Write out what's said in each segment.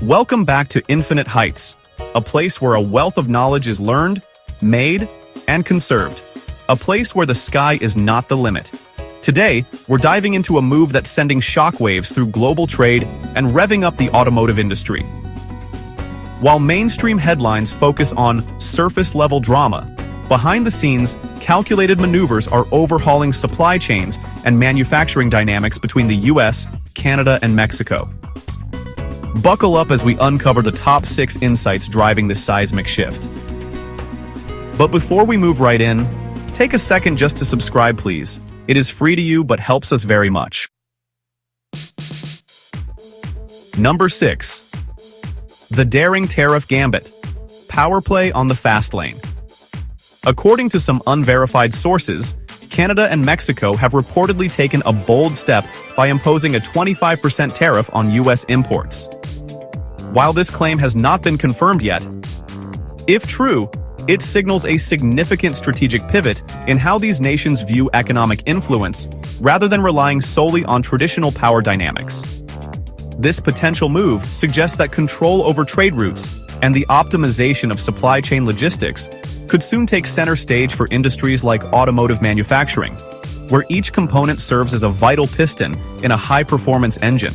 Welcome back to Infinite Heights, a place where a wealth of knowledge is learned, made, and conserved. A place where the sky is not the limit. Today, we're diving into a move that's sending shockwaves through global trade and revving up the automotive industry. While mainstream headlines focus on surface-level drama, behind the scenes, calculated maneuvers are overhauling supply chains and manufacturing dynamics between the US, Canada, and Mexico. Buckle up as we uncover the top 6 insights driving this seismic shift. But before we move right in, take a second just to subscribe, please. It is free to you but helps us very much. Number 6. The daring tariff Gambit. Power play on the fast lane. According to some unverified sources, Canada and Mexico have reportedly taken a bold step by imposing a 25% tariff on US imports. While this claim has not been confirmed yet, if true, it signals a significant strategic pivot in how these nations view economic influence, rather than relying solely on traditional power dynamics. This potential move suggests that control over trade routes and the optimization of supply chain logistics could soon take center stage for industries like automotive manufacturing, where each component serves as a vital piston in a high-performance engine.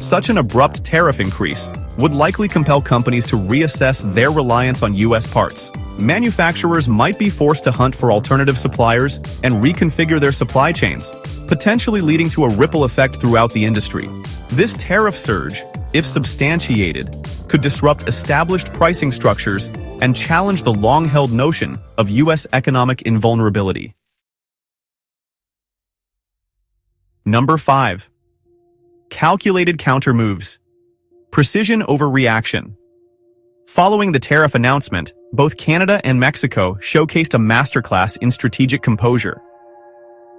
Such an abrupt tariff increase would likely compel companies to reassess their reliance on US parts. Manufacturers might be forced to hunt for alternative suppliers and reconfigure their supply chains, potentially leading to a ripple effect throughout the industry. This tariff surge, if substantiated, could disrupt established pricing structures and challenge the long-held notion of US economic invulnerability. Number 5. Calculated countermoves. Precision over reaction. Following the tariff announcement, both Canada and Mexico showcased a masterclass in strategic composure.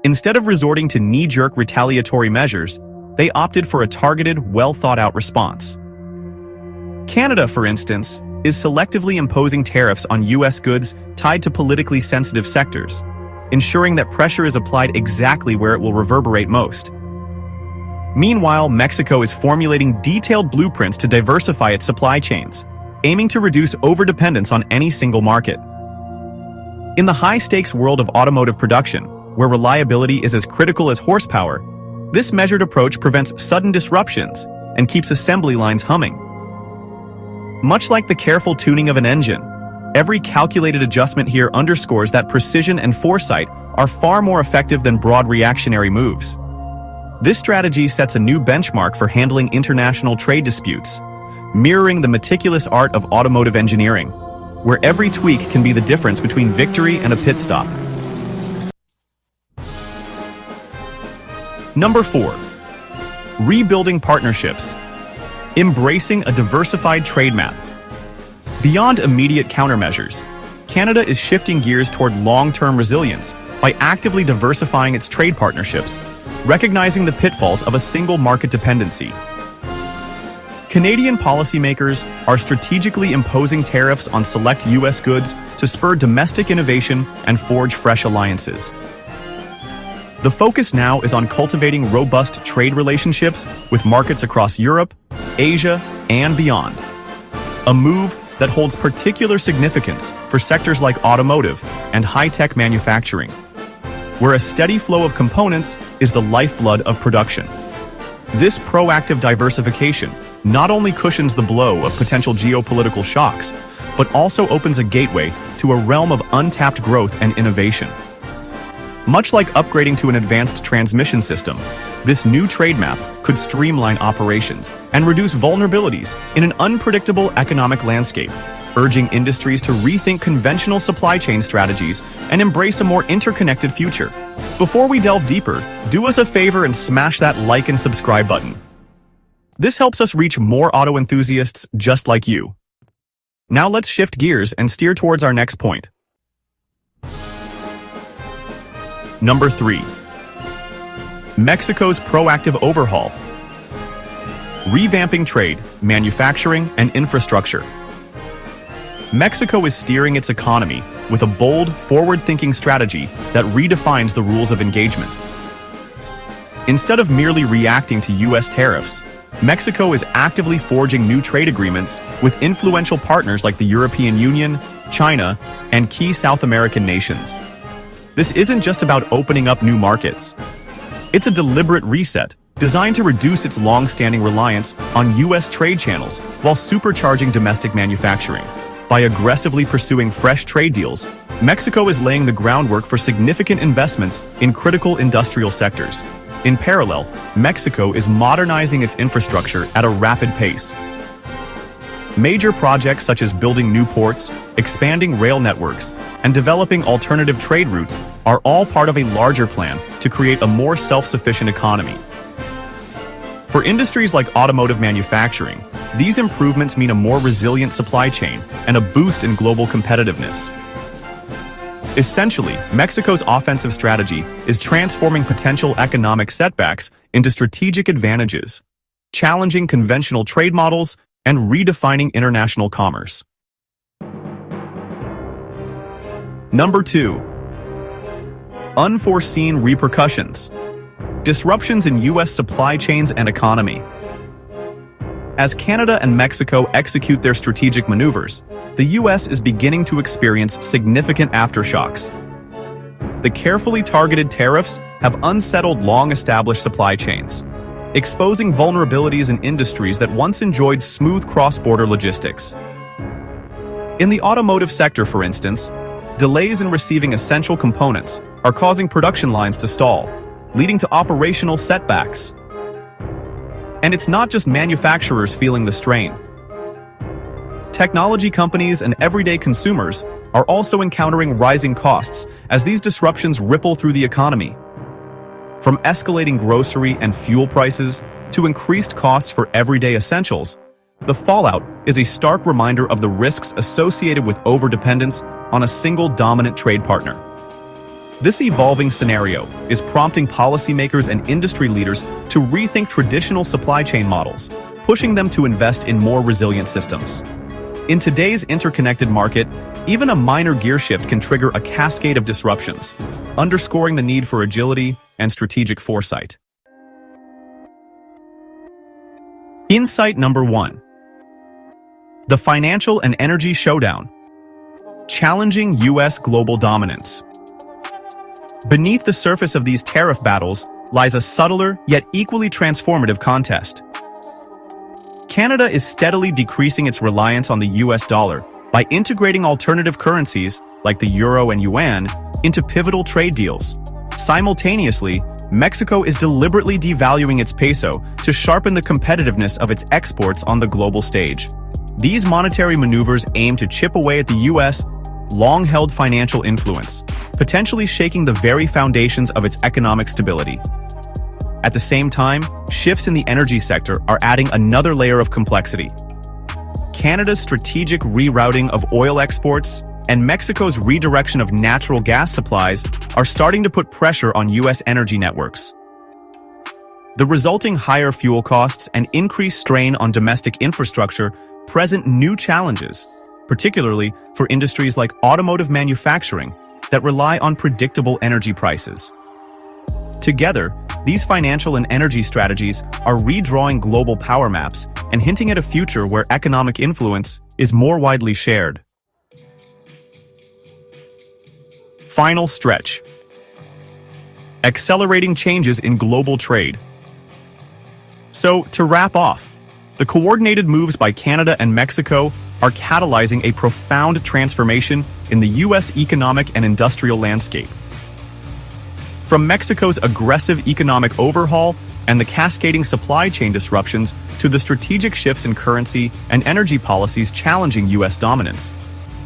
Instead of resorting to knee-jerk retaliatory measures, they opted for a targeted, well-thought-out response. Canada, for instance, is selectively imposing tariffs on US goods tied to politically sensitive sectors, ensuring that pressure is applied exactly where it will reverberate most. Meanwhile, Mexico is formulating detailed blueprints to diversify its supply chains, aiming to reduce overdependence on any single market. In the high-stakes world of automotive production, where reliability is as critical as horsepower, this measured approach prevents sudden disruptions and keeps assembly lines humming. Much like the careful tuning of an engine, every calculated adjustment here underscores that precision and foresight are far more effective than broad reactionary moves. This strategy sets a new benchmark for handling international trade disputes, mirroring the meticulous art of automotive engineering, where every tweak can be the difference between victory and a pit stop. Number 4. Rebuilding partnerships. Embracing a diversified trade map. Beyond immediate countermeasures, Canada is shifting gears toward long-term resilience by actively diversifying its trade partnerships, recognizing the pitfalls of a single market dependency. Canadian policymakers are strategically imposing tariffs on select US goods to spur domestic innovation and forge fresh alliances. The focus now is on cultivating robust trade relationships with markets across Europe, Asia, and beyond. A move that holds particular significance for sectors like automotive and high-tech manufacturing, where a steady flow of components is the lifeblood of production. This proactive diversification not only cushions the blow of potential geopolitical shocks, but also opens a gateway to a realm of untapped growth and innovation. Much like upgrading to an advanced transmission system, this new trade map could streamline operations and reduce vulnerabilities in an unpredictable economic landscape, urging industries to rethink conventional supply chain strategies and embrace a more interconnected future. Before we delve deeper, do us a favor and smash that like and subscribe button. This helps us reach more auto enthusiasts just like you. Now let's shift gears and steer towards our next point. Number 3. Mexico's proactive overhaul. Revamping trade, manufacturing, and infrastructure. Mexico is steering its economy with a bold, forward-thinking strategy that redefines the rules of engagement. Instead of merely reacting to U.S. tariffs, Mexico is actively forging new trade agreements with influential partners like the European Union, China, and key South American nations. This isn't just about opening up new markets. It's a deliberate reset designed to reduce its long-standing reliance on U.S. trade channels while supercharging domestic manufacturing. By aggressively pursuing fresh trade deals, Mexico is laying the groundwork for significant investments in critical industrial sectors. In parallel, Mexico is modernizing its infrastructure at a rapid pace. Major projects such as building new ports, expanding rail networks, and developing alternative trade routes are all part of a larger plan to create a more self-sufficient economy. For industries like automotive manufacturing, these improvements mean a more resilient supply chain and a boost in global competitiveness. Essentially, Mexico's offensive strategy is transforming potential economic setbacks into strategic advantages, challenging conventional trade models and redefining international commerce. Number 2. Unforeseen repercussions. Disruptions in U.S. supply chains and economy. As Canada and Mexico execute their strategic maneuvers, the U.S. is beginning to experience significant aftershocks. The carefully targeted tariffs have unsettled long-established supply chains, exposing vulnerabilities in industries that once enjoyed smooth cross-border logistics. In the automotive sector, for instance, delays in receiving essential components are causing production lines to stall, leading to operational setbacks. And it's not just manufacturers feeling the strain. Technology companies and everyday consumers are also encountering rising costs as these disruptions ripple through the economy. From escalating grocery and fuel prices to increased costs for everyday essentials, the fallout is a stark reminder of the risks associated with overdependence on a single dominant trade partner. This evolving scenario is prompting policymakers and industry leaders to rethink traditional supply chain models, pushing them to invest in more resilient systems. In today's interconnected market, even a minor gear shift can trigger a cascade of disruptions, underscoring the need for agility and strategic foresight. Insight number 1. The financial and energy showdown. Challenging U.S. global dominance. Beneath the surface of these tariff battles lies a subtler yet equally transformative contest. Canada is steadily decreasing its reliance on the US dollar by integrating alternative currencies like the euro and yuan into pivotal trade deals. Simultaneously, Mexico is deliberately devaluing its peso to sharpen the competitiveness of its exports on the global stage. These monetary maneuvers aim to chip away at the US' long-held financial influence, potentially shaking the very foundations of its economic stability. At the same time, shifts in the energy sector are adding another layer of complexity. Canada's strategic rerouting of oil exports and Mexico's redirection of natural gas supplies are starting to put pressure on U.S. energy networks. The resulting higher fuel costs and increased strain on domestic infrastructure present new challenges, particularly for industries like automotive manufacturing that rely on predictable energy prices. Together, these financial and energy strategies are redrawing global power maps and hinting at a future where economic influence is more widely shared. Final stretch. Accelerating changes in global trade. So, to wrap off, the coordinated moves by Canada and Mexico are catalyzing a profound transformation in the U.S. economic and industrial landscape. From Mexico's aggressive economic overhaul and the cascading supply chain disruptions to the strategic shifts in currency and energy policies challenging U.S. dominance,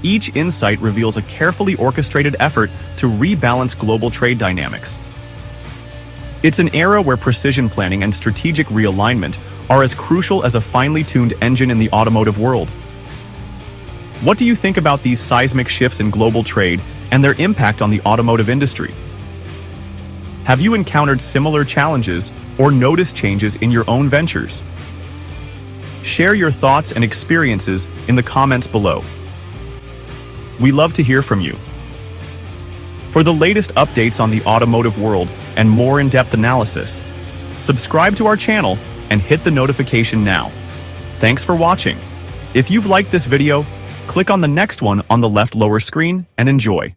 each insight reveals a carefully orchestrated effort to rebalance global trade dynamics. It's an era where precision planning and strategic realignment are as crucial as a finely tuned engine in the automotive world. What do you think about these seismic shifts in global trade and their impact on the automotive industry? Have you encountered similar challenges or noticed changes in your own ventures? Share your thoughts and experiences in the comments below. We love to hear from you. For the latest updates on the automotive world and more in-depth analysis, Subscribe to our channel and hit the notification now. Thanks for watching. If you've liked this video, click on the next one on the left lower screen and enjoy.